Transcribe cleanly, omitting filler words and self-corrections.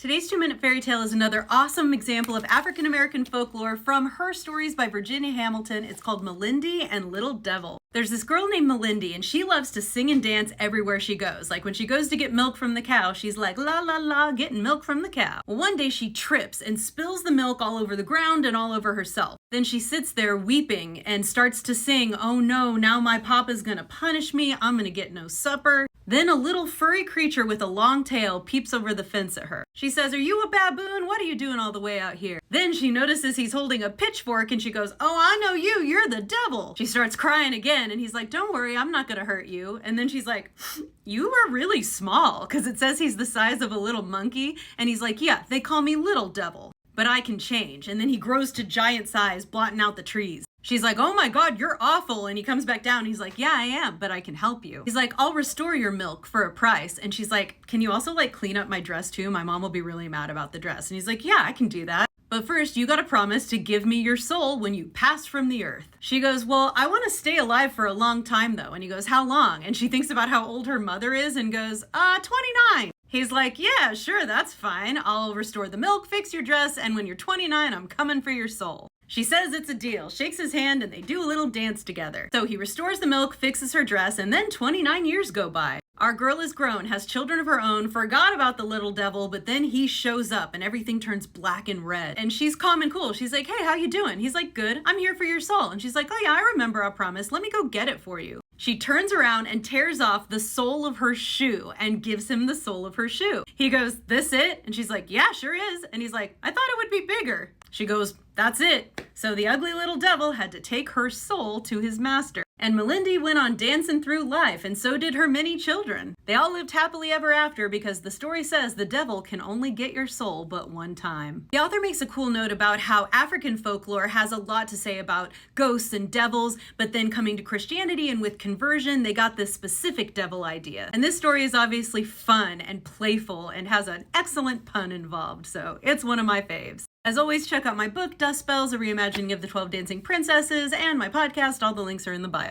Today's 2-minute fairy tale is another awesome example of African American folklore from Her Stories by Virginia Hamilton. It's called Malindy and Little Devil. There's this girl named Malindy, and she loves to sing and dance everywhere she goes. Like when she goes to get milk from the cow, she's like, la la la, getting milk from the cow. Well, one day she trips and spills the milk all over the ground and all over herself. Then she sits there weeping and starts to sing, oh no, now my papa's gonna punish me, I'm gonna get no supper. Then a little furry creature with a long tail peeps over the fence at her. She says, are you a baboon? What are you doing all the way out here? Then she notices he's holding a pitchfork and she goes, oh, I know you, you're the devil. She starts crying again and he's like, don't worry, I'm not gonna hurt you. And then she's like, you are really small, because it says he's the size of a little monkey. And he's like, yeah, they call me Little Devil, but I can change. And then he grows to giant size, blotting out the trees. She's like, oh my God, you're awful. And he comes back down. He's like, yeah, I am, but I can help you. He's like, I'll restore your milk for a price. And she's like, can you also like clean up my dress too? My mom will be really mad about the dress. And he's like, yeah, I can do that. But first, you gotta promise to give me your soul when you pass from the earth. She goes, well, I wanna stay alive for a long time though. And he goes, how long? And she thinks about how old her mother is and goes, 29. He's like, yeah, sure, that's fine. I'll restore the milk, fix your dress, and when you're 29, I'm coming for your soul. She says it's a deal, shakes his hand, and they do a little dance together. So he restores the milk, fixes her dress, and then 29 years go by. Our girl is grown, has children of her own, forgot about the little devil, but then he shows up and everything turns black and red. And she's calm and cool. She's like, hey, how you doing? He's like, good, I'm here for your soul. And she's like, oh yeah, I remember our promise. Let me go get it for you. She turns around and tears off the sole of her shoe and gives him the sole of her shoe. He goes, this it? And she's like, yeah, sure is. And he's like, I thought it would be bigger. She goes, that's it. So the ugly little devil had to take her soul to his master. And Malindy went on dancing through life, and so did her many children. They all lived happily ever after because the story says the devil can only get your soul but one time. The author makes a cool note about how African folklore has a lot to say about ghosts and devils, but then coming to Christianity and with conversion, they got this specific devil idea. And this story is obviously fun and playful and has an excellent pun involved, so it's one of my faves. As always, check out my book, Dust Spells, a reimagining of the 12 Dancing Princesses, and my podcast. All the links are in the bio.